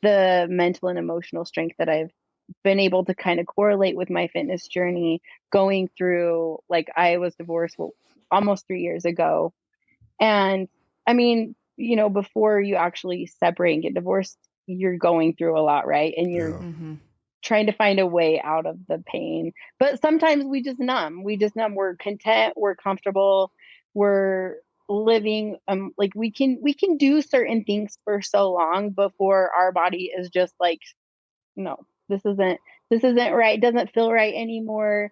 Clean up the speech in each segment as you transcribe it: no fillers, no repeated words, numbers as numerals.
the mental and emotional strength that I've been able to kind of correlate with my fitness journey going through, like, I was divorced almost 3 years ago. And I mean, before you actually separate and get divorced, you're going through a lot, right? And you're Yeah. trying to find a way out of the pain. But sometimes we just numb. We just numb. We're content. We're comfortable. We're living. Like we can do certain things for so long before our body is just like, no, this isn't right. It doesn't feel right anymore.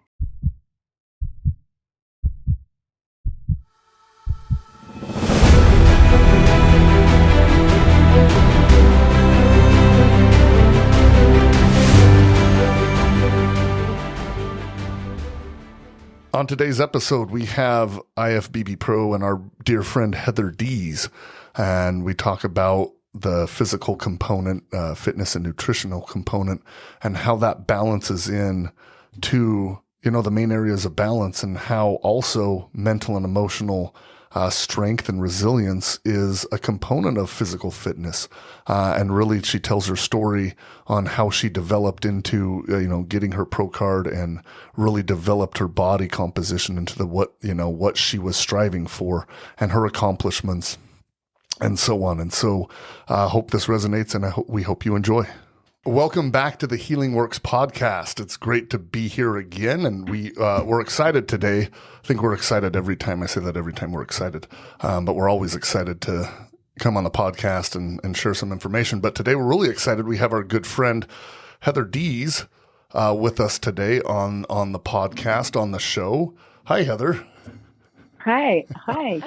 On today's episode, we have IFBB Pro and our dear friend Heather Dees, and we talk about the physical component, fitness and nutritional component, and how that balances in to, the main areas of balance, and how also mental and emotional strength and resilience is a component of physical fitness. And really, she tells her story on how she developed into, getting her pro card and really developed her body composition into what she was striving for and her accomplishments and so on. And so I hope this resonates, and we hope you enjoy. Welcome back to the Healing Works podcast. It's great to be here again, and we're excited today. I think we're excited every time. I say that every time we're excited, but we're always excited to come on the podcast and share some information. But today we're really excited. We have our good friend Heather Dees with us today on the podcast, on the show. Hi, Heather. Hi,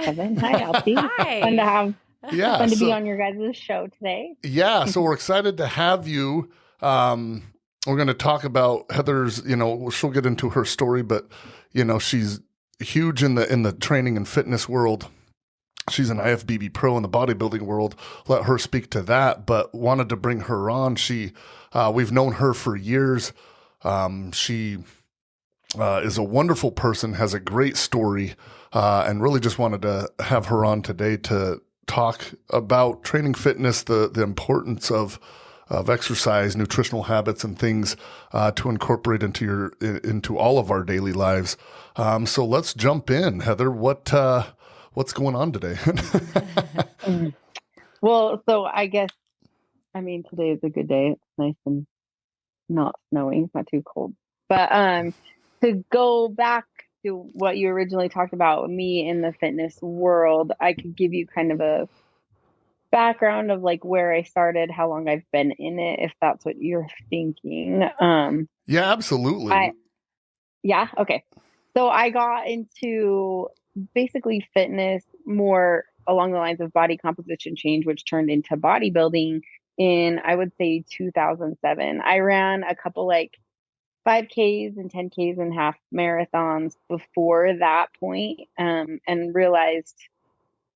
Kevin. Hi, Altee. Hi. Fun to be on your guys' show today. Yeah, so we're excited to have you. We're going to talk about Heather's, she'll get into her story, but, she's huge in the training and fitness world. She's an IFBB pro in the bodybuilding world. Let her speak to that, but wanted to bring her on. We've known her for years. She is a wonderful person, has a great story, and really just wanted to have her on today to talk about training fitness, the importance of exercise, nutritional habits, and things to incorporate into all of our daily lives. So let's jump in, Heather. What's going on today? Well, so I guess, today is a good day. It's nice and not snowing. It's not too cold. But to go back to what you originally talked about, me in the fitness world, I could give you kind of a background of like where I started, how long I've been in it, if that's what you're thinking. Yeah, absolutely. Yeah. Okay. So I got into basically fitness more along the lines of body composition change, which turned into bodybuilding in, I would say, 2007. I ran a couple like 5Ks and 10Ks and half marathons before that point, and realized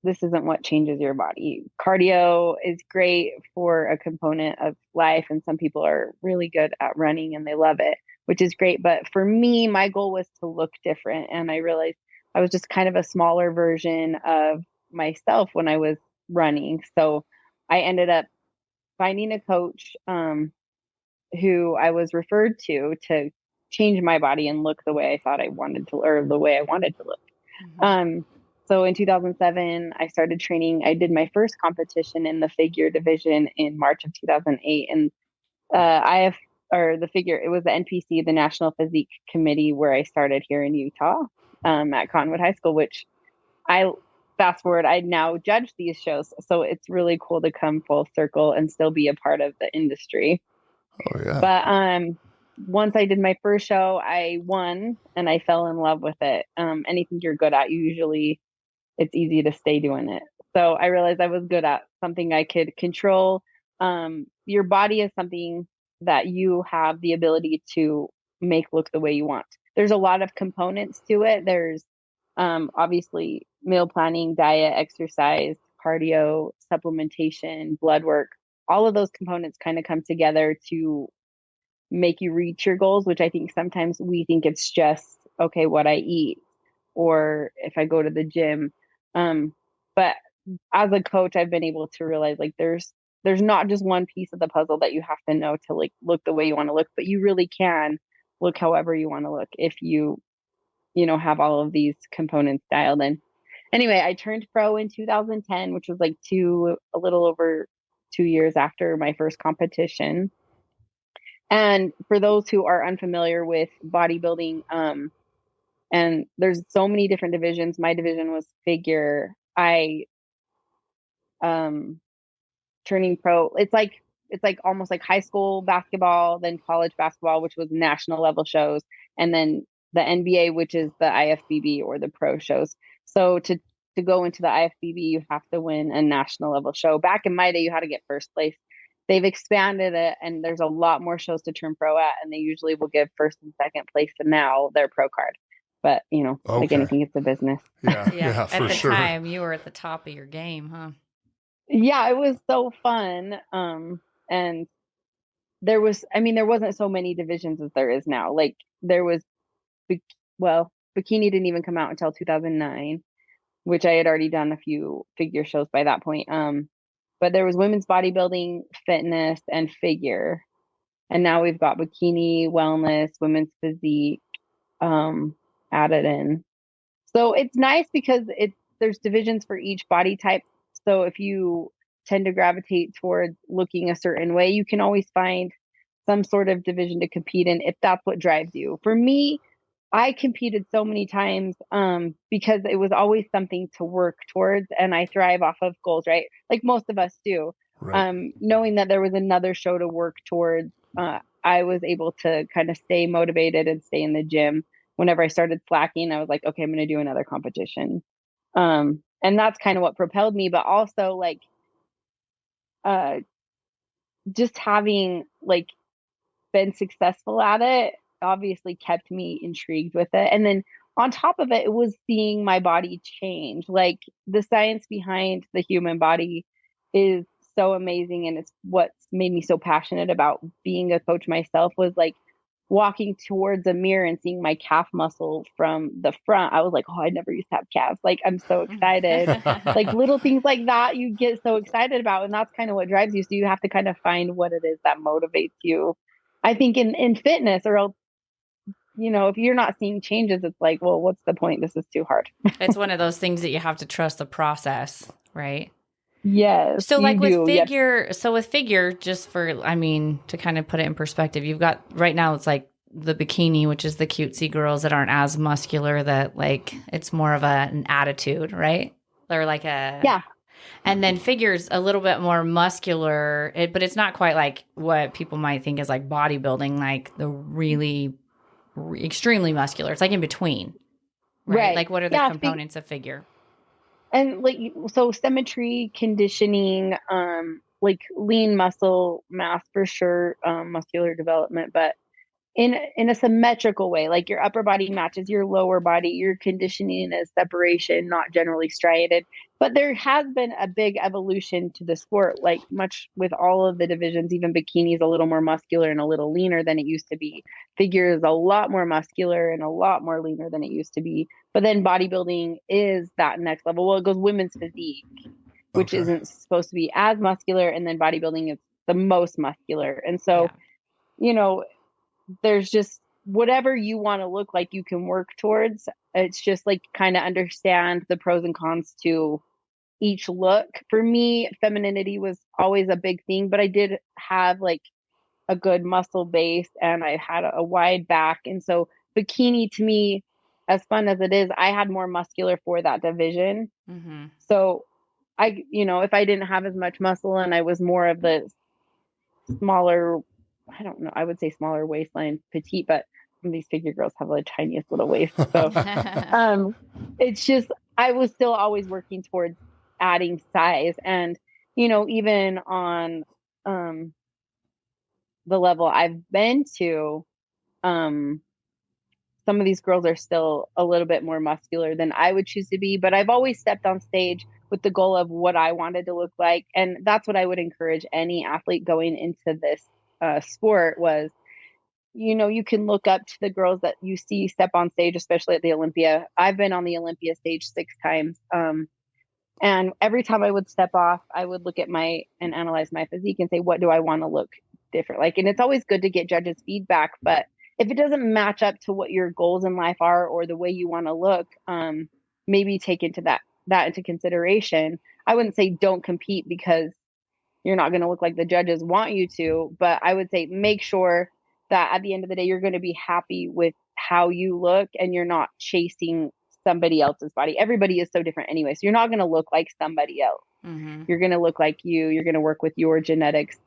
this isn't what changes your body. Cardio is great for a component of life, and some people are really good at running and they love it, which is great. But for me, my goal was to look different, and I realized I was just kind of a smaller version of myself when I was running. So I ended up finding a coach who I was referred to change my body and look the way I thought I wanted to, or the way I wanted to look. Mm-hmm. So in 2007, I started training. I did my first competition in the figure division in March of 2008. And it was the NPC, the National Physique Committee, where I started here in Utah at Cottonwood High School, which fast forward, I now judge these shows. So it's really cool to come full circle and still be a part of the industry. Oh, yeah. But once I did my first show, I won and I fell in love with it. Anything you're good at, usually it's easy to stay doing it. So I realized I was good at something I could control. Your body is something that you have the ability to make look the way you want. There's a lot of components to it. There's obviously meal planning, diet, exercise, cardio, supplementation, blood work. All of those components kind of come together to make you reach your goals, which I think sometimes we think it's just, okay, what I eat or if I go to the gym. But as a coach, I've been able to realize like there's there's not just one piece of the puzzle that you have to know to like look the way you want to look, but you really can look however you want to look if you have all of these components dialed in. Anyway, I turned pro in 2010, which was like a little over 2 years after my first competition. And for those who are unfamiliar with bodybuilding, and there's so many different divisions. My division was figure. I um turning pro. It's like almost like high school basketball, then college basketball, which was national level shows, and then the NBA, which is the IFBB or the pro shows. So to go into the IFBB, you have to win a national level show. Back in my day, you had to get first place. They've expanded it, and there's a lot more shows to turn pro at, and they usually will give first and second place, and now their pro card. But like Okay. anything, it's a business. Yeah. Yeah. Yeah, At for the sure. time, you were at the top of your game, huh? Yeah, it was so fun. And there wasn't so many divisions as there is now. Like there was, well, bikini didn't even come out until 2009, which I had already done a few figure shows by that point. But there was women's bodybuilding, fitness, and figure, and now we've got bikini, wellness, women's physique, um, added in. So it's nice because there's divisions for each body type. So if you tend to gravitate towards looking a certain way, you can always find some sort of division to compete in if that's what drives you. For me, I competed so many times because it was always something to work towards, and I thrive off of goals, right? Like most of us do. Right. Knowing that there was another show to work towards, I was able to kind of stay motivated and stay in the gym. Whenever I started slacking, I was like, okay, I'm going to do another competition. And that's kind of what propelled me, but also like uh, just having like been successful at it obviously kept me intrigued with it. And then on top of it, it was seeing my body change. Like the science behind the human body is so amazing. And it's what's made me so passionate about being a coach myself was like walking towards a mirror and seeing my calf muscle from the front. I was like, oh, I never used to have calves. Like I'm so excited. Like little things like that you get so excited about. And that's kind of what drives you. So you have to kind of find what it is that motivates you. I think in fitness, or else, if you're not seeing changes, it's like, well, what's the point? This is too hard. It's one of those things that you have to trust the process, right? Yes, So you like with do. Yes. figure, just for, I mean, to kind of put it in perspective, you've got right now it's like the bikini, which is the cutesy girls that aren't as muscular, that like it's more of an attitude, right? They're like Yeah. and then figures a little bit more muscular, but it's not quite like what people might think is like bodybuilding, like the really extremely muscular. It's like in between, right? Right. Like what are the Yeah. components of figure? And like, so symmetry, conditioning, like lean muscle mass for sure, muscular development, but in a symmetrical way, like your upper body matches your lower body, your conditioning is separation, not generally striated. But there has been a big evolution to the sport, like much with all of the divisions. Even bikini is a little more muscular and a little leaner than it used to be. Figure is a lot more muscular and a lot more leaner than it used to be. But then bodybuilding is that next level. Well, it goes women's physique, which Okay. isn't supposed to be as muscular, and then bodybuilding is the most muscular. And so, Yeah. you know, there's just whatever you want to look like you can work towards. It's just like kind of understand the pros and cons to each look. For me, femininity was always a big thing, but I did have like a good muscle base and I had a wide back. And so bikini to me, as fun as it is, I had more muscular for that division. Mm-hmm. So if I didn't have as much muscle and I was more of the smaller, I don't know, I would say smaller waistline, petite, but these figure girls have the tiniest little waist. So um it's just I was still always working towards adding size. And even on um the level I've been to, um some of these girls are still a little bit more muscular than I would choose to be, but I've always stepped on stage with the goal of what I wanted to look like. And that's what I would encourage any athlete going into this sport was, you can look up to the girls that you see step on stage, especially at the Olympia. I've been on the Olympia stage 6 times. And every time I would step off, I would look at and analyze my physique and say, what do I want to look different like? And it's always good to get judges' feedback, but if it doesn't match up to what your goals in life are or the way you want to look, maybe take that into consideration. I wouldn't say don't compete because you're not going to look like the judges want you to, but I would say make sure that at the end of the day, you're going to be happy with how you look and you're not chasing somebody else's body. Everybody is so different anyway. So you're not going to look like somebody else. Mm-hmm. You're going to look like you. You're going to work with your genetics.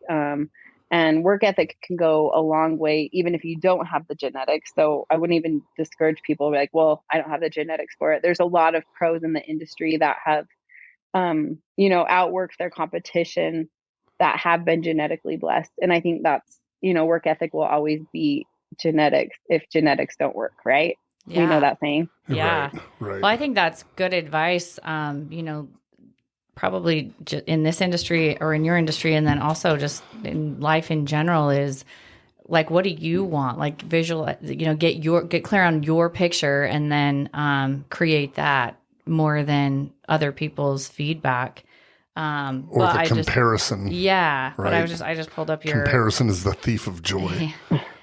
And work ethic can go a long way, even if you don't have the genetics. So I wouldn't even discourage people like, well, I don't have the genetics for it. There's a lot of pros in the industry that have, outworked their competition that have been genetically blessed. And I think that's, work ethic will always be genetics if genetics don't work, right? Yeah. We know that saying. Yeah. Right. Well, I think that's good advice. Probably in this industry or in your industry, and then also just in life in general, is like, what do you want? Like get clear on your picture and then create that more than other people's feedback. Or the comparison. Right? But I just pulled up your comparison is the thief of joy.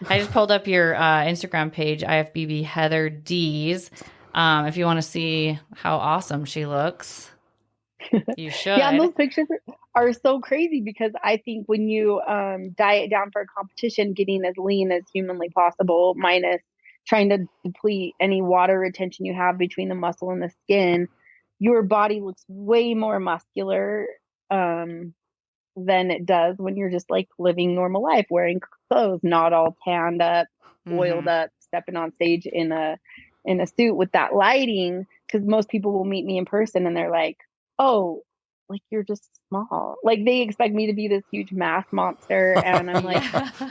I just pulled up your Instagram page, IFBB Heather Dees. If you want to see how awesome she looks, you should. Yeah, those pictures are so crazy because I think when you diet down for a competition, getting as lean as humanly possible, minus trying to deplete any water retention you have between the muscle and the skin, your body looks way more muscular than it does when you're just like living normal life, wearing clothes, not all tanned up, oiled up, stepping on stage in a suit with that lighting. Because most people will meet me in person and they're like, oh, like you're just small. Like they expect me to be this huge mass monster. And I'm like,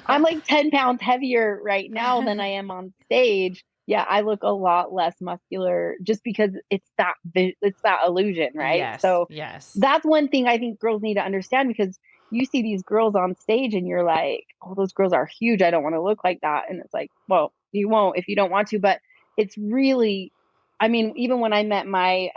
I'm like 10 pounds heavier right now than I am on stage. Yeah, I look a lot less muscular just because it's that illusion, right? Yes, so yes, that's one thing I think girls need to understand, because you see these girls on stage and you're like, oh, those girls are huge. I don't want to look like that. And it's like, well, you won't if you don't want to. But it's really, I mean, even when I met my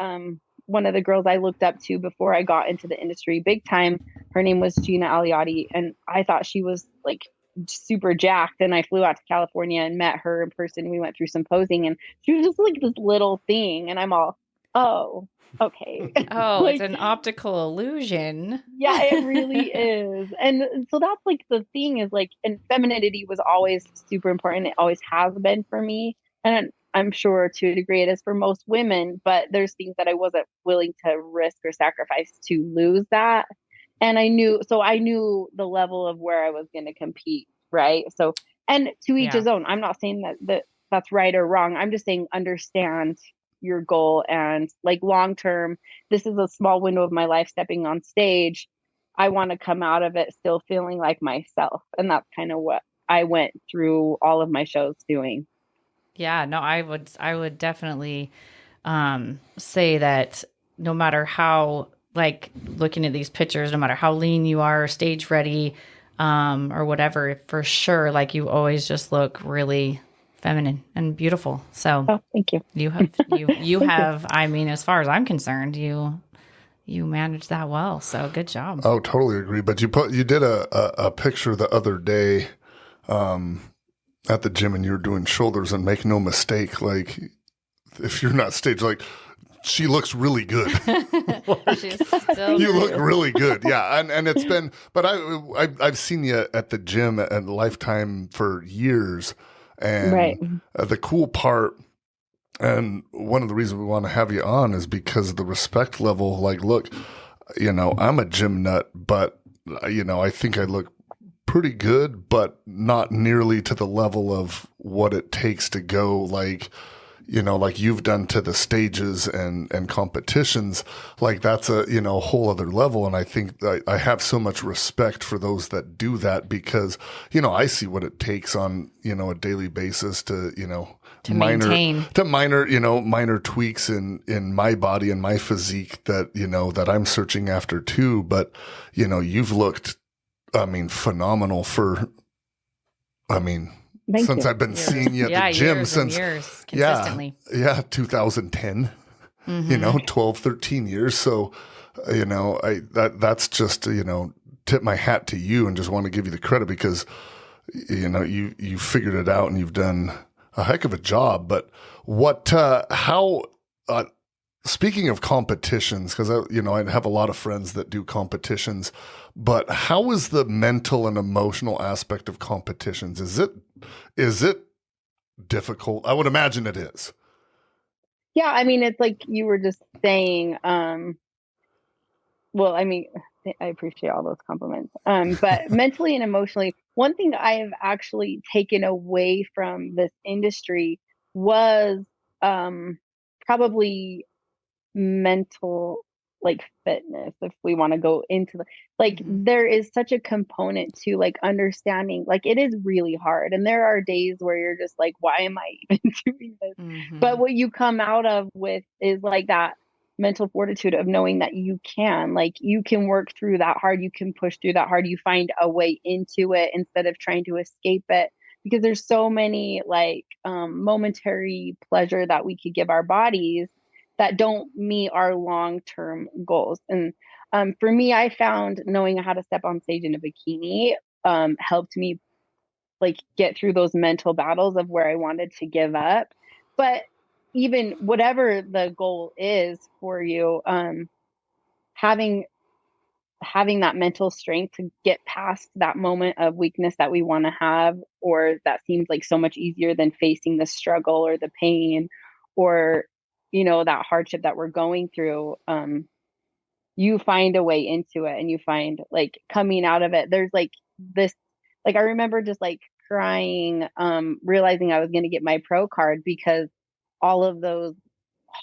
one of the girls I looked up to before I got into the industry big time, her name was Gina Aliotti, and I thought she was like super jacked. And I flew out to California and met her in person. We went through some posing and she was just like this little thing. And I'm all, oh, okay. Oh, like, it's an optical illusion. Yeah, it really is. And so that's like the thing is like, and femininity was always super important. It always has been for me. And I'm sure to a degree it is for most women, but there's things that I wasn't willing to risk or sacrifice to lose that. And I knew the level of where I was going to compete. Right. So, and to each his own. I'm not saying that that's right or wrong. I'm just saying, understand your goal, and like long term, this is a small window of my life stepping on stage. I want to come out of it still feeling like myself. And that's kind of what I went through all of my shows doing. Yeah, no, I would definitely say that no matter how, like looking at these pictures, no matter how lean you are, stage ready, or whatever, for sure, like you always just look really feminine and beautiful. So thank you. You have, I mean, as far as I'm concerned, you managed that well. So good job. Oh, totally agree. But you did a picture the other day, at the gym, and you were doing shoulders, and make no mistake, like if you're not stage, like she looks really good. You look really good. Yeah. And it's been, but I've seen you at the gym at Lifetime for years. And the cool part, and one of the reasons we want to have you on, is because of the respect level. Like, look, I'm a gym nut, but I think I look pretty good, but not nearly to the level of what it takes to go like you've done to the stages and competitions. Like that's a, whole other level. And I think I have so much respect for those that do that, because, I see what it takes on, a daily basis to minor tweaks in my body and my physique that, that I'm searching after too. But, you've looked, phenomenal since I've been seeing you at the gym since years consistently. 2010. Mm-hmm. 12, 13 years. So, that's just, tip my hat to you and just want to give you the credit because, you figured it out and you've done a heck of a job. But uh, speaking of competitions, because I have a lot of friends that do competitions, but how is the mental and emotional aspect of competitions? Is it difficult? I would imagine it is. Yeah, I mean, it's like you were just saying, well, I mean, I appreciate all those compliments. But mentally and emotionally, one thing I have actually taken away from this industry was um probably mental like fitness, if we want to go into the like Mm-hmm. there is such a component to like understanding, like it is really hard and there are days where you're just like, why am I even doing this? Mm-hmm. But what you come out of with is like that mental fortitude of knowing that you can work through that hard, you can push through that hard, you find a way into it instead of trying to escape it, because there's so many like momentary pleasure that we could give our bodies that don't meet our long-term goals. And for me, I found knowing how to step on stage in a bikini helped me like get through those mental battles of where I wanted to give up. But even whatever the goal is for you, having having that mental strength to get past that moment of weakness that we want to have, or that seems like so much easier than facing the struggle or the pain, or that hardship that we're going through. You find a way into it and you find like coming out of it, there's like this, like I remember just like crying, realizing I was going to get my pro card because all of those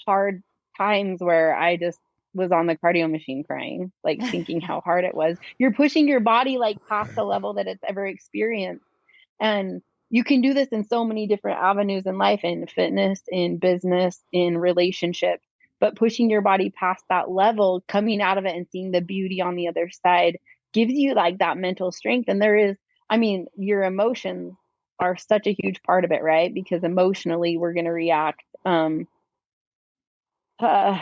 hard times where I just was on the cardio machine crying, like thinking how hard it was. You're pushing your body like past the level that it's ever experienced. And you can do this in so many different avenues in life, in fitness, in business, in relationships. But pushing your body past that level, coming out of it and seeing the beauty on the other side gives you like that mental strength. And there is, I mean, your emotions are such a huge part of it, right? Because emotionally, we're going to react uh,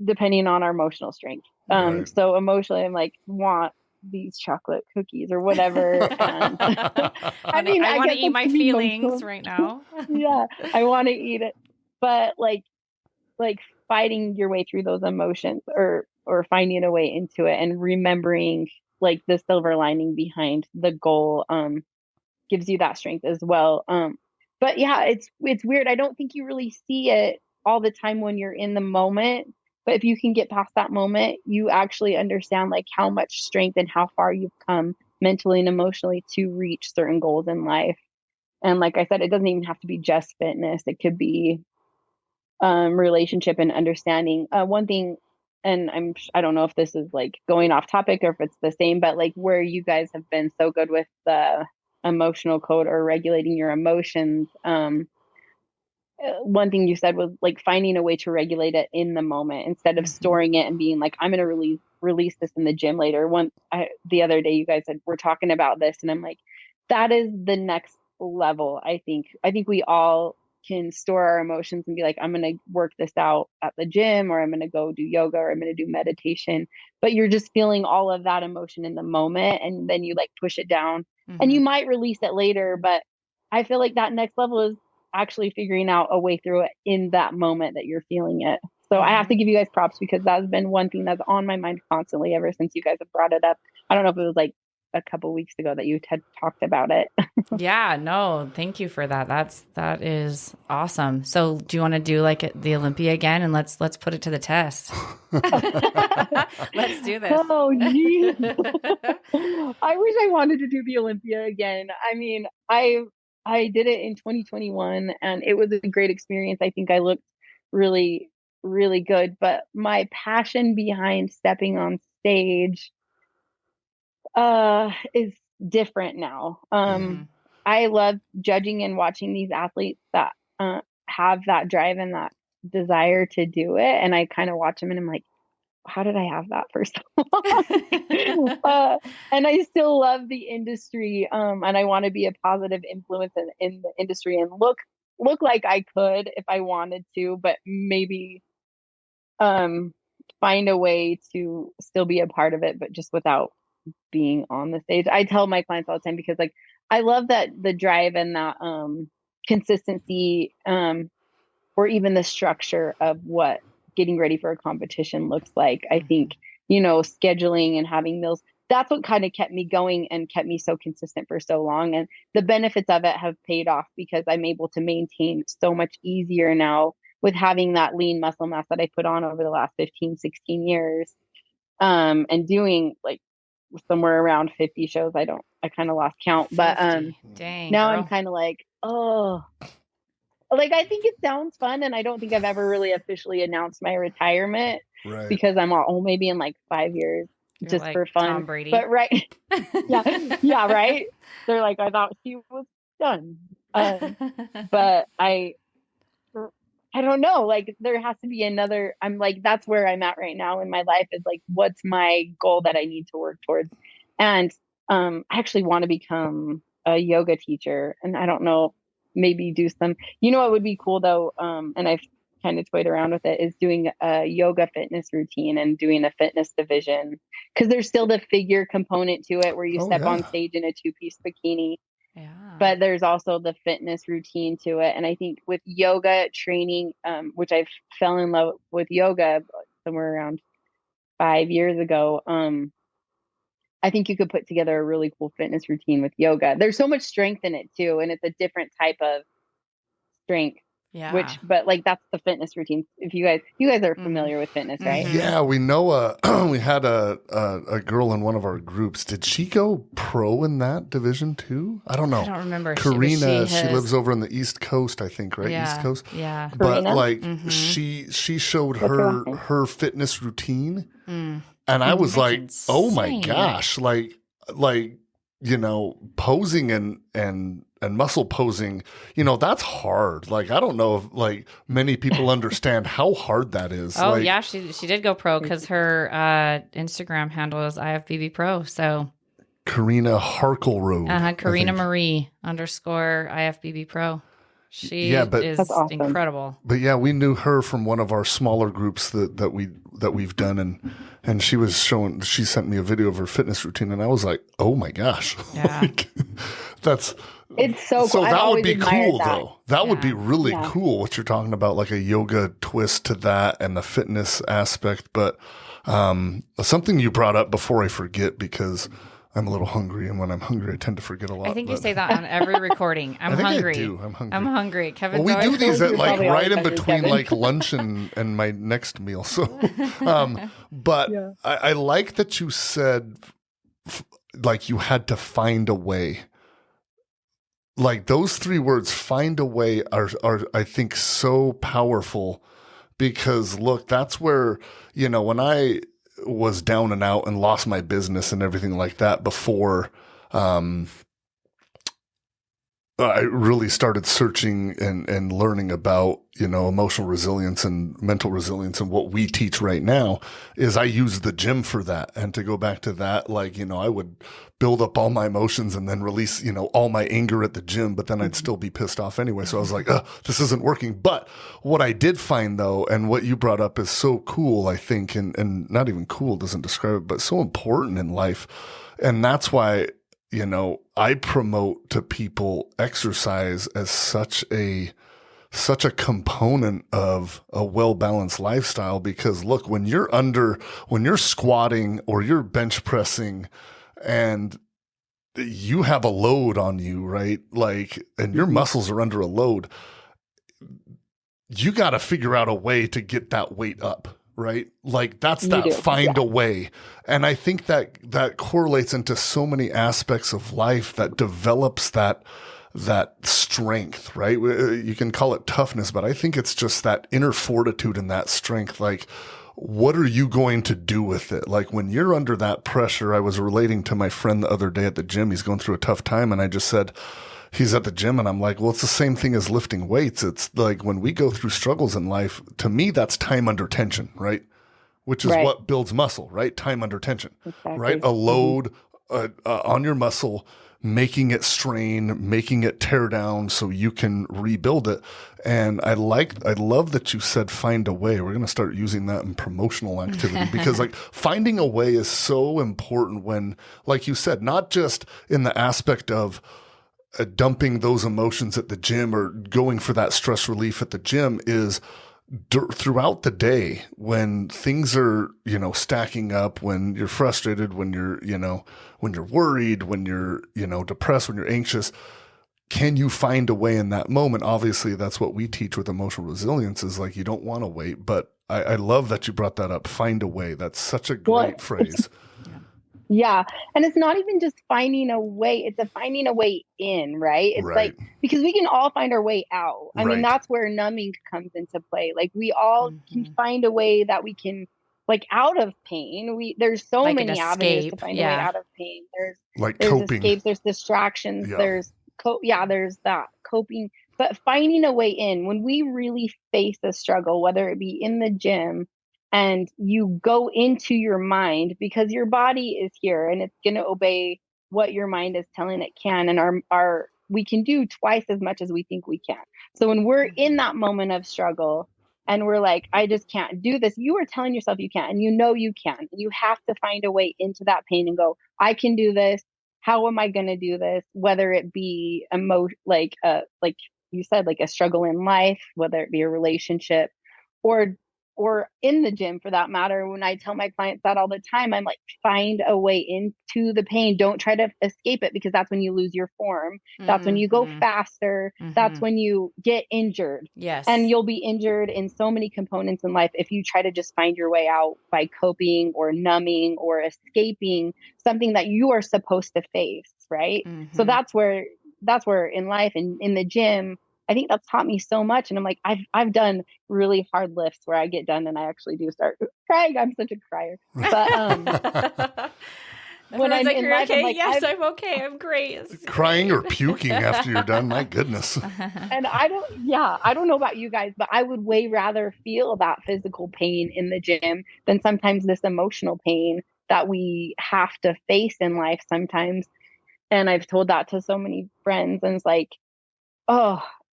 depending on our emotional strength. Right. So emotionally, I'm like, want these chocolate cookies or whatever. And I mean, I I want to guess eat that's my the feelings emotional. right now. Yeah, I want to eat it. But like fighting your way through those emotions, or finding a way into it and remembering like the silver lining behind the goal gives you that strength as well. But yeah, it's weird. I don't think you really see it all the time when you're in the moment. But if you can get past that moment, you actually understand like how much strength and how far you've come mentally and emotionally to reach certain goals in life. And like I said, it doesn't even have to be just fitness. It could be relationship and understanding. One thing, and I don't know if this is like going off topic or if it's the same, but like where you guys have been so good with the emotional code or regulating your emotions. One thing you said was like finding a way to regulate it in the moment instead of Hmm. storing it and being like, I'm going to release this in the gym later. The other day you guys said we're talking about this, and I'm like, that is the next level. I think we all can store our emotions and be like, I'm going to work this out at the gym, or I'm going to go do yoga, or I'm going to do meditation. But you're just feeling all of that emotion in the moment, and then you like push it down, and Hmm. you might release it later. But I feel like that next level is actually figuring out a way through it in that moment that you're feeling it. So I have Hmm. to give you guys props because that's been one thing that's on my mind constantly ever since you guys have brought it up. I don't know if it was like a couple weeks ago that you had talked about it. Yeah, no, thank you for that. That is awesome. So, do you want to do like the Olympia again, and let's put it to the test? Let's do this. Oh, geez. I wish I wanted to do the Olympia again. I mean, I did it in 2021 and it was a great experience. I think I looked really, really good, but my passion behind stepping on stage is different now. Hmm. I love judging and watching these athletes that have that drive and that desire to do it, and I kind of watch them and I'm like, how did I have that for so long? And I still love the industry, and I want to be a positive influence in the industry and look like I could if I wanted to, but maybe um, find a way to still be a part of it, but just without being on the stage. I tell my clients all the time because like I love that the drive and that consistency or even the structure of what getting ready for a competition looks like. I think, scheduling and having meals, that's what kind of kept me going and kept me so consistent for so long. And the benefits of it have paid off because I'm able to maintain so much easier now with having that lean muscle mass that I put on over the last 15, 16 years. And doing like somewhere around 50 shows. I kind of lost count, but, 50. Dang, now girl. I'm kind of like, oh, like, I think it sounds fun. And I don't think I've ever really officially announced my retirement because I'm all, maybe in like 5 years. You're Just like for fun. Tom Brady. But yeah, right. They're like, I thought she was done. But I don't know. Like, there has to be another. I'm like, that's where I'm at right now in my life. Is like, what's my goal that I need to work towards? And I actually want to become a yoga teacher. And I don't know, maybe do some. You know, what would be cool though. And I've kind of toyed around with it, is doing a yoga fitness routine and doing a fitness division, because there's still the figure component to it where you step on stage in a 2-piece bikini. Yeah. But there's also the fitness routine to it. And I think with yoga training, which I fell in love with yoga somewhere around 5 years ago, I think you could put together a really cool fitness routine with yoga. There's so much strength in it too. And it's a different type of strength. Yeah. But like, that's the fitness routine. If you guys are familiar with fitness, right? Yeah, we know. We had a girl in one of our groups. Did she go pro in that division too? I don't know. I don't remember. Karina, she lives over on the East Coast, I think, right? Yeah, East Coast. Yeah. But Karina? like, she showed her fitness routine, and I was like, insane. oh my gosh, like posing and muscle posing, that's hard. Like, I don't know if like many people understand how hard that is. Oh like, yeah, she did go pro because her Instagram handle is IFBB Pro. So Karina Harkleroad. Karina Marie _, IFBB Pro. She is awesome. incredible. But yeah, we knew her from one of our smaller groups that we've done, and she sent me a video of her fitness routine, and I was like, oh my gosh, Yeah. It's so cool. So that would be cool that. though. That would be really cool what you're talking about, like a yoga twist to that and the fitness aspect. But something you brought up before I forget, because I'm a little hungry, and when I'm hungry, I tend to forget a lot. I think you say that on every recording. I'm hungry. I do. I'm hungry. I'm hungry. Kevin's we do these at like right in hungry, between Kevin. like lunch and my next meal. So, but I like that you said like you had to find a way. Like those 3 words, find a way, are I think so powerful, because look, that's where, when I was down and out and lost my business and everything like that before, I really started searching and learning about, emotional resilience and mental resilience, and what we teach right now is I use the gym for that. And to go back to that, like, I would build up all my emotions and then release, all my anger at the gym, but then I'd still be pissed off anyway. So I was like, this isn't working. But what I did find though, and what you brought up is so cool, I think, and not even cool doesn't describe it, but so important in life. And that's why, I promote to people exercise as such a component of a well-balanced lifestyle, because look, when you're squatting or you're bench pressing and you have a load on you, right? Like, and your muscles are under a load, you got to figure out a way to get that weight up. Right? Like that's find a way. And I think that correlates into so many aspects of life that develops that strength, right? You can call it toughness, but I think it's just that inner fortitude and that strength. Like, what are you going to do with it? Like when you're under that pressure, I was relating to my friend the other day at the gym. He's going through a tough time. And I just said, he's at the gym, and I'm like, well, it's the same thing as lifting weights. It's like when we go through struggles in life, to me, that's time under tension, right? Which is what builds muscle, right? Time under tension, right? A load on your muscle making it strain, making it tear down so you can rebuild it. And I love that you said find a way. We're going to start using that in promotional activity because like finding a way is so important when, like you said, not just in the aspect of dumping those emotions at the gym or going for that stress relief at the gym, is throughout the day when things are, stacking up, when you're frustrated, when you're, when you're worried, when you're, depressed, when you're anxious. Can you find a way in that moment? Obviously, that's what we teach with emotional resilience, is like, you don't want to wait. But I love that you brought that up. Find a way. That's such a great phrase. Yeah. And it's not even just finding a way, it's a finding a way in, right? It's like, because we can all find our way out. I mean, that's where numbing comes into play. Like we all can find a way that we can, like, out of pain. There's so like many avenues to find a way out of pain. There's coping. Escapes, there's distractions, there's that coping, but finding a way in when we really face a struggle, whether it be in the gym, and you go into your mind, because your body is here and it's going to obey what your mind is telling it can. And we can do twice as much as we think we can. So when we're in that moment of struggle and we're like, I just can't do this, you are telling yourself you can, and you can. You have to find a way into that pain and go, I can do this. How am I going to do this? Whether it be like you said, like a struggle in life, whether it be a relationship, or in the gym for that matter. When I tell my clients that all the time, I'm like, find a way into the pain. Don't try to escape it, because that's when you lose your form. That's when you go faster. That's when you get injured. Yes. And you'll be injured in so many components in life if you try to just find your way out by coping or numbing or escaping something that you are supposed to face, right? So that's where in life and in the gym, I think that's taught me so much. And I'm like, I've done really hard lifts where I get done and I actually do start crying. I'm such a crier. But when I'm like, in life, okay? I'm like, yes, I'm okay. I'm great. Crying or puking after you're done. My goodness. And I don't know about you guys, but I would way rather feel that physical pain in the gym than sometimes this emotional pain that we have to face in life sometimes. And I've told that to so many friends, and it's like,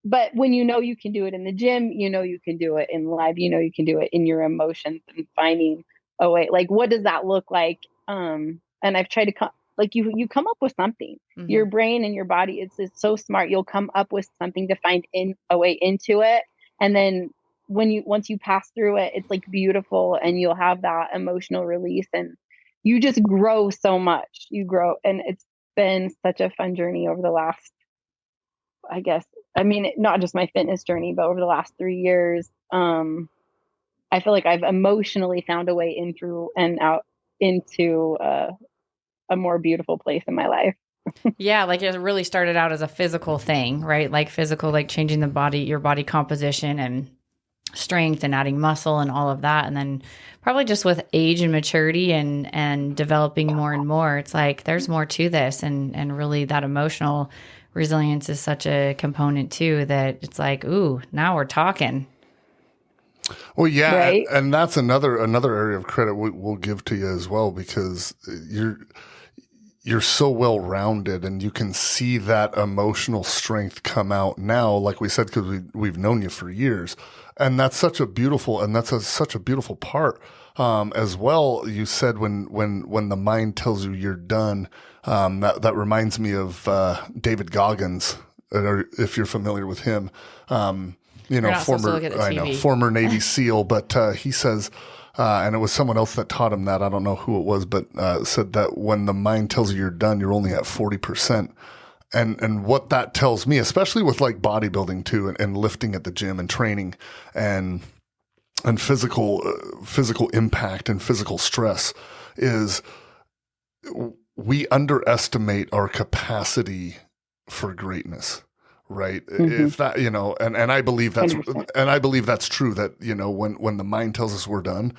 but when you can do it in the gym, you can do it in life, you can do it in your emotions, and finding a way. Like, what does that look like? And I've tried to you come up with something. Your brain and your body, it's so smart. You'll come up with something to find a way into it. And then once you pass through it, it's like beautiful, and you'll have that emotional release, and you just grow so much. You grow, and it's been such a fun journey over the last, I guess, not just my fitness journey, but over the last 3 years, I feel like I've emotionally found a way in through and out into a more beautiful place in my life. Yeah, like it really started out as a physical thing, right? Like physical, like changing your body composition and strength and adding muscle and all of that. And then probably just with age and maturity and developing more and more, it's like there's more to this, and really that emotional resilience is such a component too, that it's like, ooh, now we're talking. Well, yeah, right? And that's another area of credit we'll give to you as well, because you're so well rounded, and you can see that emotional strength come out now, like we said, because we've known you for years, and that's such a beautiful part as well. You said when the mind tells you you're done. That reminds me of David Goggins, if you're familiar with him. Former Navy SEAL, but he says, and it was someone else that taught him that. I don't know who it was, but said that when the mind tells you you're done, you're only at 40%. And what that tells me, especially with like bodybuilding too, and lifting at the gym and training and physical impact and physical stress, is we underestimate our capacity for greatness, right? If that, and I believe that's, 100%. And I believe that's true, that, when the mind tells us we're done,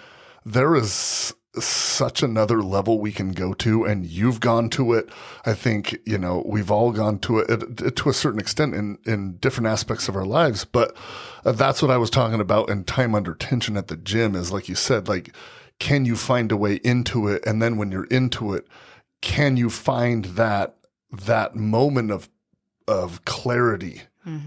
there is such another level we can go to. And you've gone to it. I think, we've all gone to it to a certain extent in different aspects of our lives. But that's what I was talking about in time under tension at the gym, is like you said, like, can you find a way into it? And then when you're into it, can you find that that moment of clarity,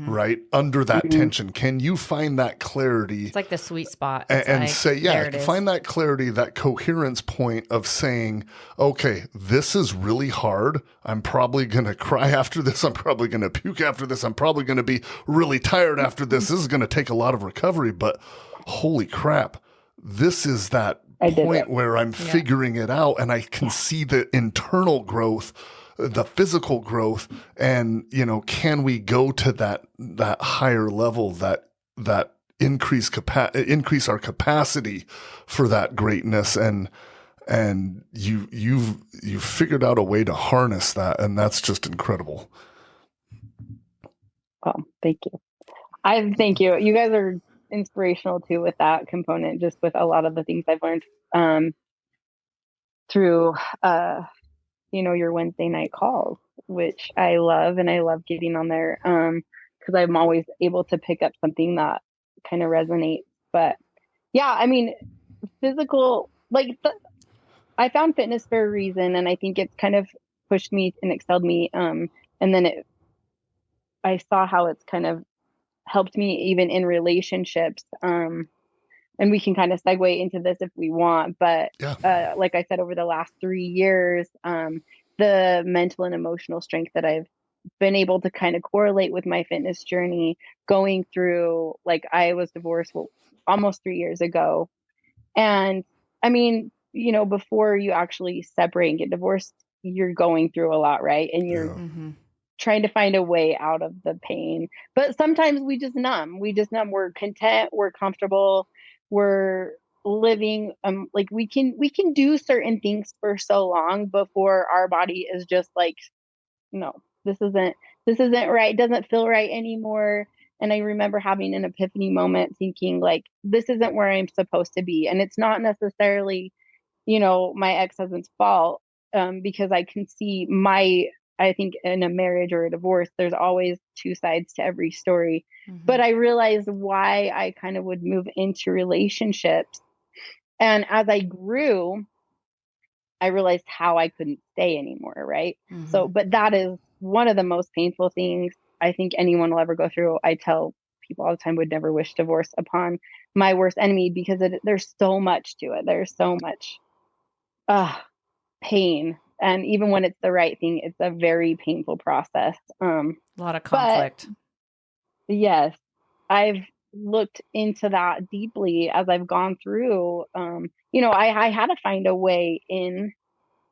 right? Under that Mhm. tension. Can you find that clarity It's like the sweet spot. and It's like, say, yeah, there it is. find that clarity, that coherence point of saying, okay, this is really hard. I'm probably going to cry after this. I'm probably going to puke after this. I'm probably going to be really tired after this. This is going to take a lot of recovery, but holy crap. This is that I did point it. where I'm figuring it out and I can see the internal growth, the physical growth, and can we go to that higher level, that increase our capacity for that greatness, and you've figured out a way to harness that, and that's just incredible. Oh, thank you. Thank you. You guys are inspirational too with that component, just with a lot of the things I've learned through your Wednesday night calls, which I love, and I love getting on there because I'm always able to pick up something that kind of resonates. But yeah, I mean, physical, I found fitness for a reason, and I think it's kind of pushed me and excelled me. And then I saw how it's kind of helped me even in relationships. And we can kind of segue into this if we want, but Yeah. like I said, over the last 3 years, the mental and emotional strength that I've been able to kind of correlate with my fitness journey, going through, like, I was divorced almost 3 years ago. And I mean, before you actually separate and get divorced, you're going through a lot, right? And you're Yeah. trying to find a way out of the pain. But sometimes we just numb. We're content. We're comfortable. We're living. Like we can do certain things for so long before our body is just like, no, this isn't right. It doesn't feel right anymore. And I remember having an epiphany moment, thinking like, this isn't where I'm supposed to be. And it's not necessarily, my ex-husband's fault, because I can see I think in a marriage or a divorce, there's always two sides to every story. But I realized why I kind of would move into relationships. And as I grew, I realized how I couldn't stay anymore. Right. So, but that is one of the most painful things I think anyone will ever go through. I tell people all the time, would never wish divorce upon my worst enemy, because there's so much to it. There's so much pain. And even when it's the right thing, it's a very painful process. A lot of But conflict. yes, I've looked into that deeply as I've gone through. I had to find a way in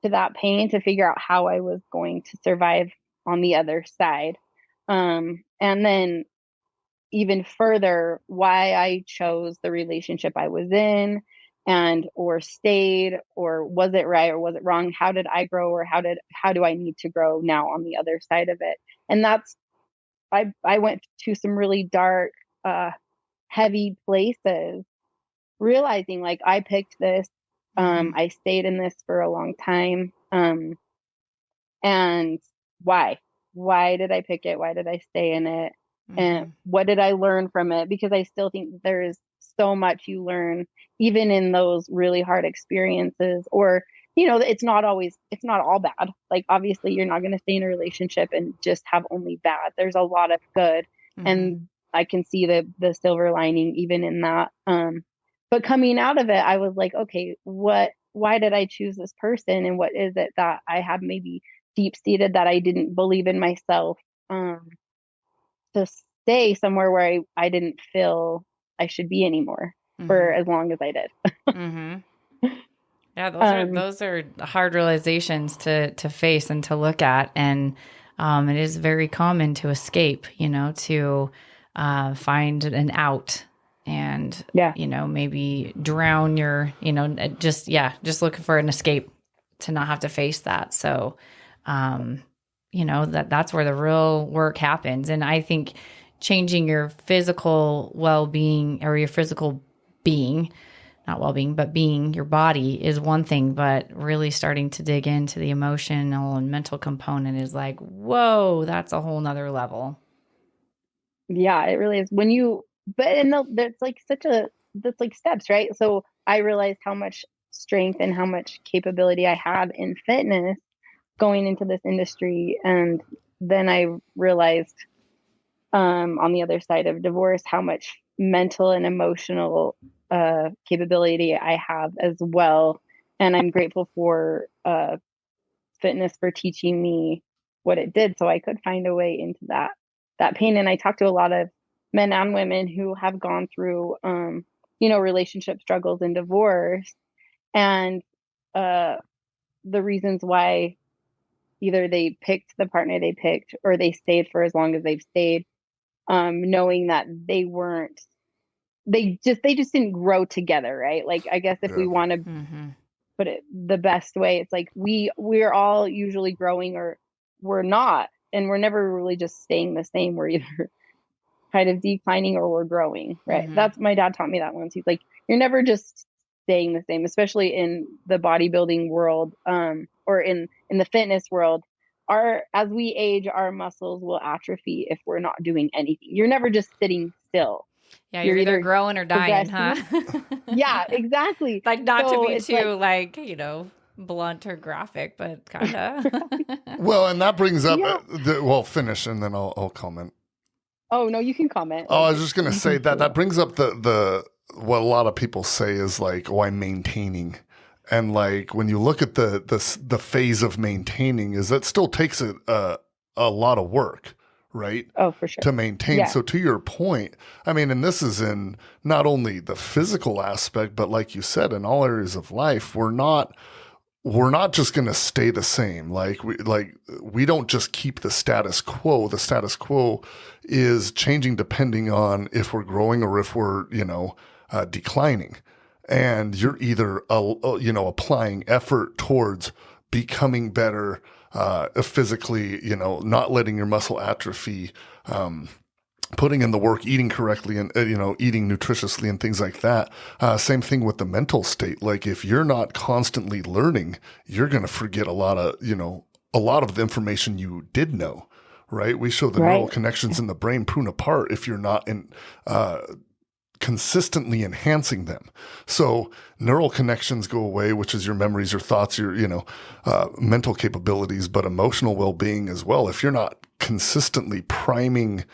to that pain to figure out how I was going to survive on the other side. And then even further, why I chose the relationship I was in, and or stayed, or was it right or was it wrong? How did I grow, or how do I need to grow now on the other side of it? And that's I went to some really dark, heavy places, realizing like I picked this. I stayed in this for a long time. And why? Why did I pick it? Why did I stay in it? And what did I learn from it? Because I still think there is so much you learn, even in those really hard experiences. Or, it's not all bad. Like, obviously, you're not going to stay in a relationship and just have only bad. There's a lot of good. And I can see the silver lining even in that. But coming out of it, I was like, okay, why did I choose this person? And what is it that I have maybe deep seated that I didn't believe in myself, to stay somewhere where I didn't feel I should be anymore for as long as I did. Yeah, those are hard realizations to face and to look at, and it is very common to escape, to find an out, and Yeah. maybe drown your, just looking for an escape to not have to face that. So, that's where the real work happens, and I think changing your physical well-being, or your physical being, not well-being, but being, your body, is one thing, but really starting to dig into the emotional and mental component is like, whoa, that's a whole nother level. Yeah, it really is. That's like that's like steps, right? So I realized how much strength and how much capability I have in fitness. going into this industry. And then I realized on the other side of divorce how much mental and emotional capability I have as well. And I'm grateful for fitness for teaching me what it did so I could find a way into that pain. And I talked to a lot of men and women who have gone through relationship struggles and divorce, and the reasons why either they picked the partner they picked or they stayed for as long as they've stayed, knowing that they just didn't grow together, right? Like, I guess if Yeah. we want to put it the best way, it's like we're all usually growing or we're not, and we're never really just staying the same. We're either kind of declining or we're growing, right? That's, my dad taught me that once. He's like, you're never just staying the same, especially in the bodybuilding world, or in the fitness world. As we age, our muscles will atrophy if we're not doing anything. You're never just sitting still. Yeah, you're either growing or dying, huh? Yeah, exactly. Like, not to So be it's too like, blunt or graphic, but kind of. Well, and that brings up, Yeah. finish and then I'll comment. Oh no, you can comment. Oh, I Like, was just going to say that brings up the what a lot of people say is like, oh, I'm maintaining. And like, when you look at the phase of maintaining, is that still takes a lot of work, right? Oh, for sure. To maintain. Yeah. So to your point, I mean, and this is in not only the physical aspect, but like you said, in all areas of life, we're not just going to stay the same. We don't just keep the status quo. The status quo is changing depending on if we're growing or if we're, declining. And you're either, applying effort towards becoming better, physically, not letting your muscle atrophy, putting in the work, eating correctly, and eating nutritiously and things like that. Same thing with the mental state. Like, if you're not constantly learning, you're going to forget a lot of the information you did know. Right? We show the neural connections in the brain prune apart if you're not consistently enhancing them. So neural connections go away, which is your memories, your thoughts, your mental capabilities, but emotional well-being as well. If you're not consistently priming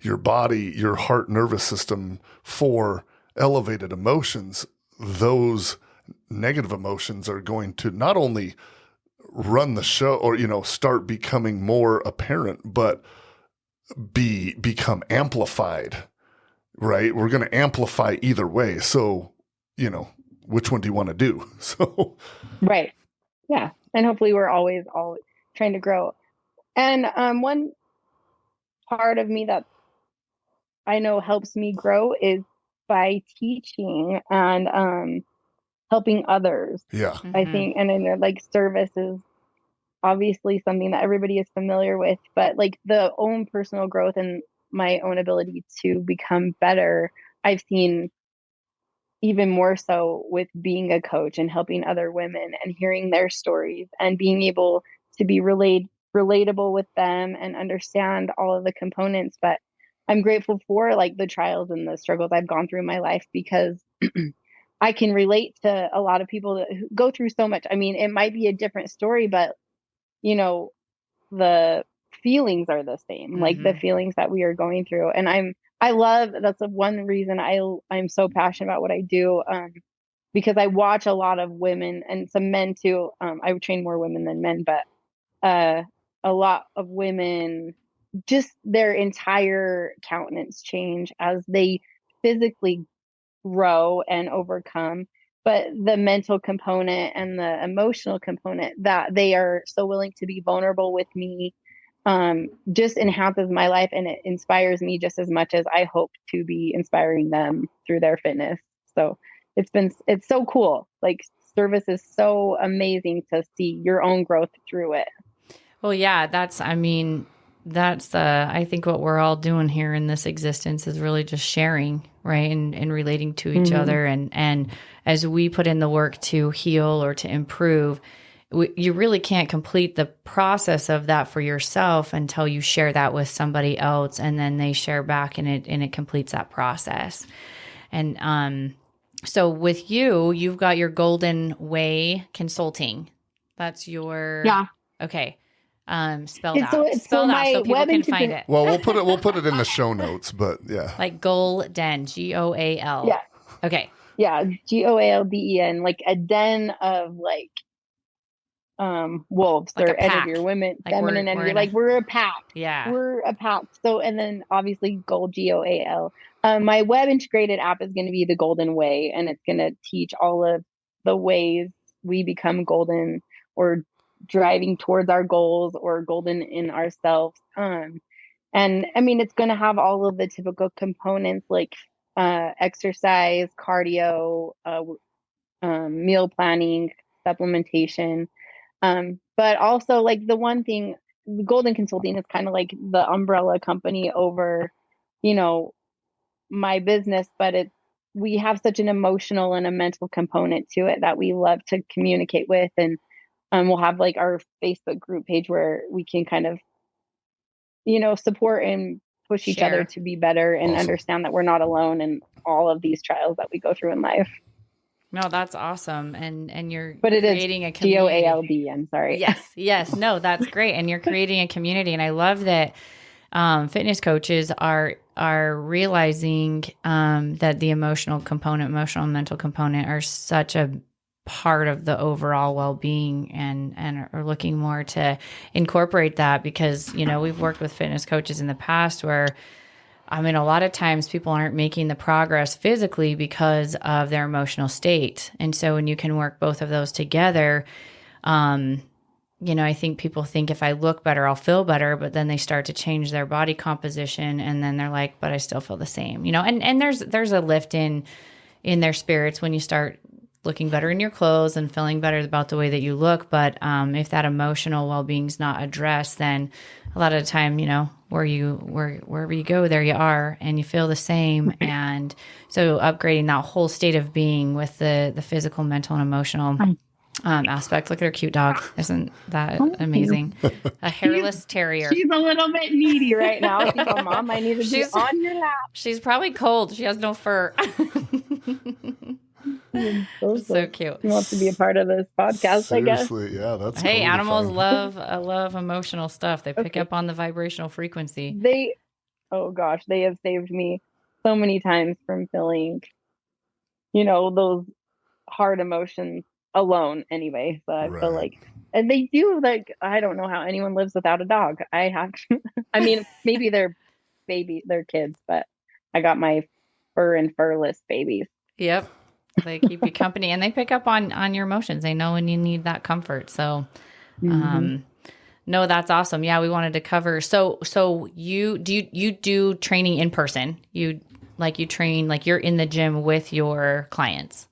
your body, your heart, nervous system for elevated emotions, those negative emotions are going to not only run the show or, start becoming more apparent, but become amplified, right? We're going to amplify either way. So, which one do you want to do? So, Right. Yeah. And hopefully we're always trying to grow. And one part of me that I know helps me grow is by teaching and helping others. yeah. I think, and I know, like, service is obviously something that everybody is familiar with, but like the own personal growth and my own ability to become better, I've seen even more so with being a coach and helping other women and hearing their stories and being able to be relatable with them and understand all of the components. But I'm grateful for, like, the trials and the struggles I've gone through in my life, because I can relate to a lot of people that go through so much. I mean, it might be a different story, but the feelings are the same, like the feelings that we are going through. And I love, that's the one reason I'm so passionate about what I do, because I watch a lot of women and some men too. I train more women than men, but a lot of women, just their entire countenance change as they physically grow and overcome, but the mental component and the emotional component, that they are so willing to be vulnerable with me, just enhances my life, and it inspires me just as much as I hope to be inspiring them through their fitness. So it's so cool. Like, service is so amazing to see your own growth through it. Well, yeah, I think what we're all doing here in this existence is really just sharing, right? And relating to each other. And as we put in the work to heal or to improve, you really can't complete the process of that for yourself until you share that with somebody else, and then they share back, and it completes that process. And so with you've got your Golden Way Consulting. That's your Okay. Spelled And so out. it's so Spelled out my so people web can find integration. it. Well, we'll put it in the show notes, but yeah. Like Golden, Goal. Yeah. Okay. Yeah. GOALDEN, like a den of like wolves Like a or energy or pack. women, Like feminine we're energy. in a, Like we're a pack. yeah. We're a pack. So, and then obviously gold, GOAL. My web integrated app is going to be the Golden Way, and it's going to teach all of the ways we become golden or driving towards our goals or golden in ourselves. And I mean, it's going to have all of the typical components like exercise, cardio, meal planning, supplementation. But also like the one thing, Golden Consulting is kind of like the umbrella company over, you know, my business, but we have such an emotional and a mental component to it that we love to communicate with. And we'll have like our Facebook group page where we can kind of, support and push each other Share. to be better and Awesome. understand that we're not alone in all of these trials that we go through in life. No, that's awesome. And you're But it is creating a community. GOALD. I'm sorry. Yes. No, that's great. And you're creating a community. And I love that fitness coaches are realizing that the emotional and mental component are such a part of the overall well-being and are looking more to incorporate that because, we've worked with fitness coaches in the past where I mean, a lot of times people aren't making the progress physically because of their emotional state. And so when you can work both of those together, I think people think if I look better, I'll feel better, but then they start to change their body composition and then they're like, but I still feel the same, and there's a lift in their spirits when you start looking better in your clothes and feeling better about the way that you look. But if that emotional well-being is not addressed, then a lot of the time, wherever you go, there you are, and you feel the same. And so upgrading that whole state of being with the physical, mental, and emotional aspect. Look at her cute dog. Isn't that amazing? A hairless terrier. She's a little bit needy right now. She's like, Mom, I need to be on your lap. She's probably cold. She has no fur. So cute. She wants to be a part of this podcast, Seriously, I guess. yeah, that's Hey, totally animals fine. love emotional stuff. They pick up on the vibrational frequency. Oh gosh, they have saved me so many times from feeling, those hard emotions alone anyway. So I feel Right. like, and they do, like, I don't know how anyone lives without a dog. I have, I mean, maybe they're kids, but I got my fur and furless babies. Yep. They keep you company and they pick up on your emotions. They know when you need that comfort. So, no, that's awesome. Yeah, we wanted to cover. So you do training in person? You train, like you're in the gym with your clients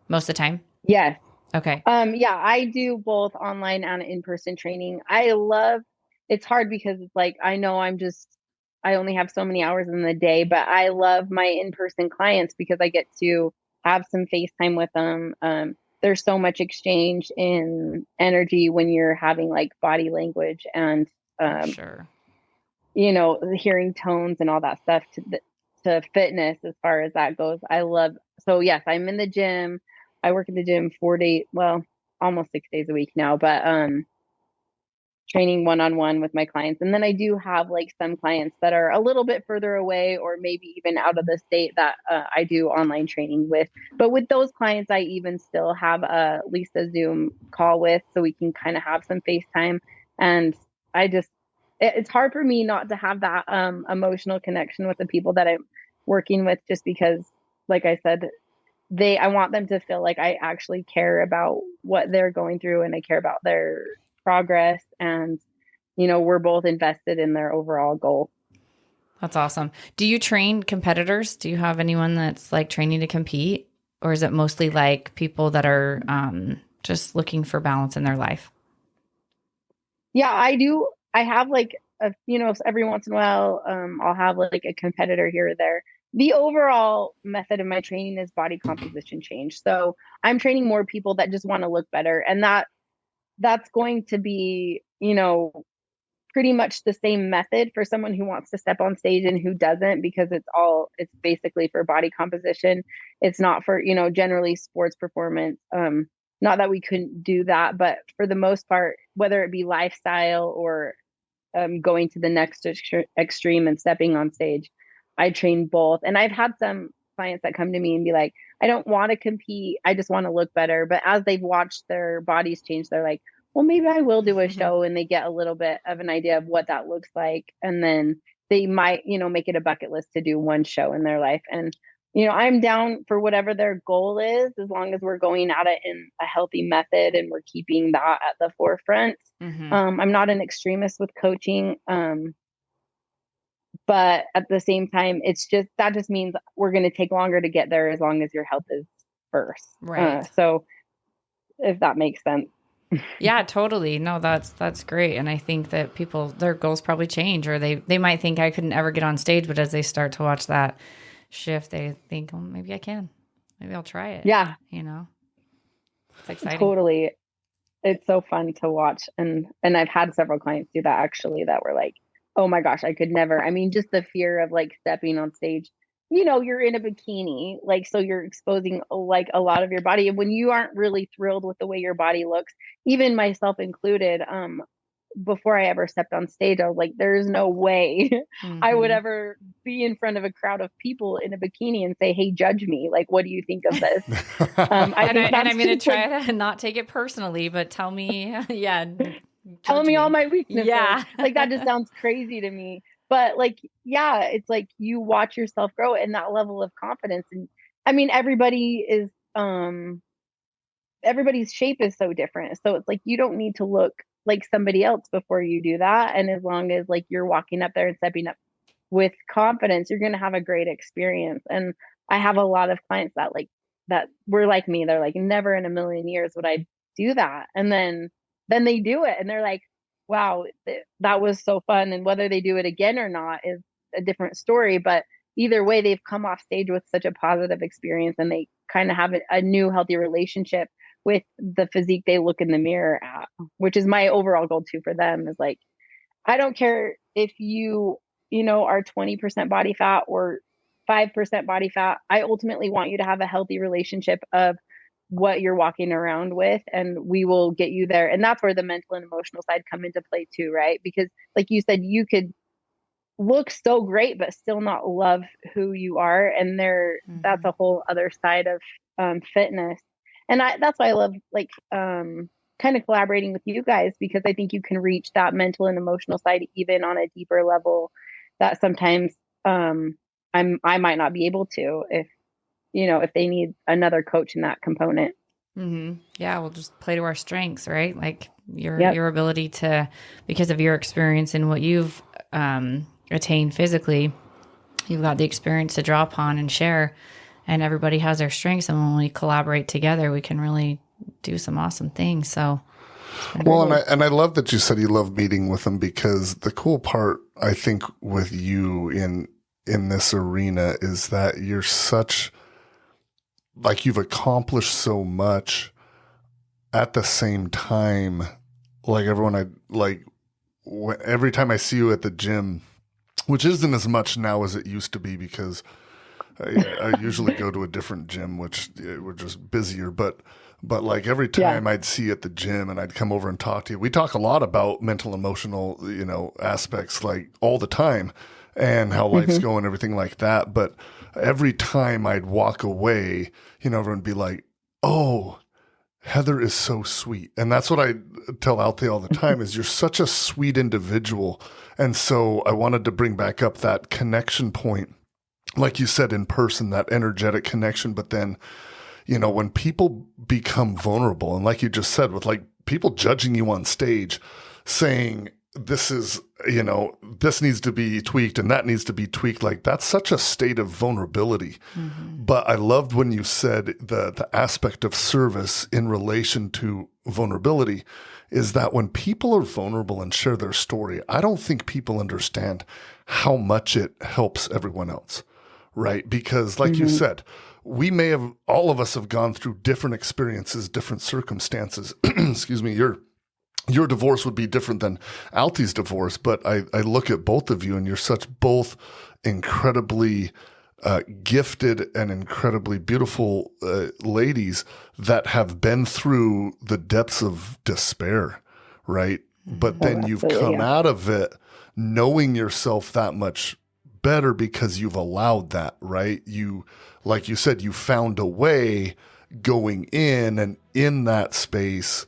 most of the time? Yes. Okay. Yeah, I do both online and in-person training. It's hard because it's like, I know I only have so many hours in the day, but I love my in-person clients because I get to have some FaceTime with them. There's so much exchange in energy when you're having like body language and, Sure. hearing tones and all that stuff to fitness as far as that goes. So yes, I'm in the gym. I work at the gym 4 days, well, almost 6 days a week now, but training one-on-one with my clients. And then I do have like some clients that are a little bit further away or maybe even out of the state that I do online training with. But with those clients, I even still have at least a Zoom call with, so we can kind of have some FaceTime. And it's hard for me not to have that emotional connection with the people that I'm working with, just because, like I said, I want them to feel like I actually care about what they're going through and I care about their progress, and we're both invested in their overall goal. That's awesome. Do you train competitors? Do you have anyone that's like training to compete, or is it mostly like people that are just looking for balance in their life? Yeah, I do. I have like every once in a while, I'll have like a competitor here or there. The overall method of my training is body composition change. So I'm training more people that just want to look better, and that's going to be, pretty much the same method for someone who wants to step on stage and who doesn't, because it's basically for body composition. It's not for, generally sports performance. not that we couldn't do that, but for the most part, whether it be lifestyle or going to the next extreme and stepping on stage, I train both. And I've had some clients that come to me and be like, I don't want to compete. I just want to look better. But as they've watched their bodies change, they're like, well, maybe I will do a show, and they get a little bit of an idea of what that looks like. And then they might, make it a bucket list to do one show in their life. And, I'm down for whatever their goal is, as long as we're going at it in a healthy method and we're keeping that at the forefront. I'm not an extremist with coaching. But at the same time, that just means we're going to take longer to get there as long as your health is first. Right. So if that makes sense. Yeah, totally. No, that's great. And I think that their goals probably change, or they might think I couldn't ever get on stage, but as they start to watch that shift, they think, oh, maybe I can. Maybe I'll try it. Yeah. It's exciting. Totally. It's so fun to watch. And I've had several clients do that actually, that were like, oh my gosh, I could never. I mean, just the fear of like stepping on stage, you're in a bikini, like, so you're exposing like a lot of your body. And when you aren't really thrilled with the way your body looks, even myself included, before I ever stepped on stage, I was like, there's no way I would ever be in front of a crowd of people in a bikini and say, hey, judge me. Like, what do you think of this? I'm going to try to not take it personally, but tell me, tell me all my weaknesses. Yeah. Like, that just sounds crazy to me. But like, yeah, it's like you watch yourself grow in that level of confidence. And I mean, everybody's shape is so different. So it's like, you don't need to look like somebody else before you do that. And as long as like you're walking up there and stepping up with confidence, you're going to have a great experience. And I have a lot of clients that were like me. They're like, never in a million years would I do that. And then they do it and they're like, wow, that was so fun. And whether they do it again or not is a different story. But either way, they've come off stage with such a positive experience, and they kind of have a new healthy relationship with the physique they look in the mirror at, which is my overall goal too for them. Is like, I don't care if you are 20% body fat or 5% body fat. I ultimately want you to have a healthy relationship of what you're walking around with, and we will get you there. And that's where the mental and emotional side come into play too, right? Because like you said, you could look so great but still not love who you are, and that's a whole other side of fitness. And that's why I love like kind of collaborating with you guys, because I think you can reach that mental and emotional side even on a deeper level that sometimes I might not be able to, if they need another coach in that component. Yeah, we'll just play to our strengths, right? Like your ability to, because of your experience and what you've attained physically, you've got the experience to draw upon and share, and everybody has their strengths. And when we collaborate together, we can really do some awesome things. So, well, and I love that you said you love meeting with them, because the cool part, I think, with you in this arena is that you're you've accomplished so much at the same time. Like every time I see you at the gym, which isn't as much now as it used to be, because I usually go to a different gym, which we're just busier, but like every time I'd see you at the gym and I'd come over and talk to you, we talk a lot about mental, emotional, aspects like all the time, and how life's going, everything like that. But every time I'd walk away, everyone would be like, oh, Heather is so sweet. And that's what I tell Altee all the time is you're such a sweet individual. And so I wanted to bring back up that connection point, like you said, in person, that energetic connection. But then, when people become vulnerable, and like you just said, with like people judging you on stage, saying, this is, this needs to be tweaked and that needs to be tweaked. Like, that's such a state of vulnerability. But I loved when you said the aspect of service in relation to vulnerability is that when people are vulnerable and share their story, I don't think people understand how much it helps everyone else, right? Because like you said, all of us have gone through different experiences, different circumstances. Excuse me, your divorce would be different than Altee's divorce, but I look at both of you and you're both incredibly gifted and incredibly beautiful ladies that have been through the depths of despair, right? But then you've come out of it knowing yourself that much better because you've allowed that, right? You, like you said, you found a way going in, and in that space,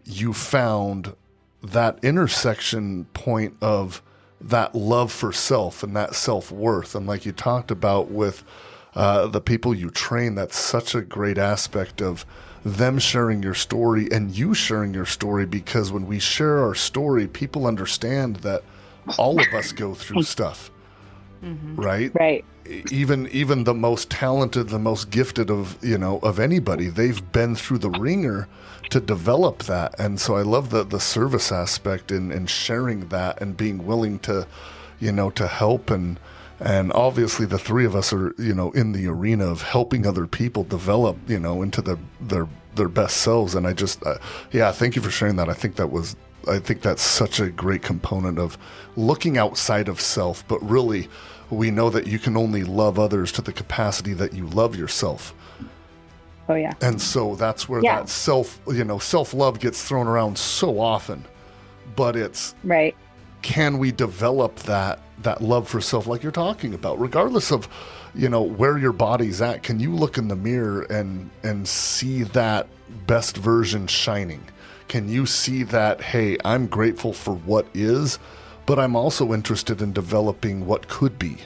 you found that intersection point of that love for self and that self-worth. And like you talked about with the people you train, that's such a great aspect of them sharing your story and you sharing your story, because when we share our story, people understand that all of us go through stuff, right? Right. Even the most talented, the most gifted of anybody, they've been through the ringer to develop that. And so I love the service aspect in sharing that and being willing to, to help. And obviously the three of us are, in the arena of helping other people develop, into their best selves. And I just, thank you for sharing that. I think that's such a great component of looking outside of self, but really we know that you can only love others to the capacity that you love yourself. Oh yeah. And so that's where that self-love gets thrown around so often, but it's right. Can we develop that love for self, like you're talking about, regardless of, where your body's at? Can you look in the mirror and see that best version shining? Can you see that, hey, I'm grateful for what is, but I'm also interested in developing what could be?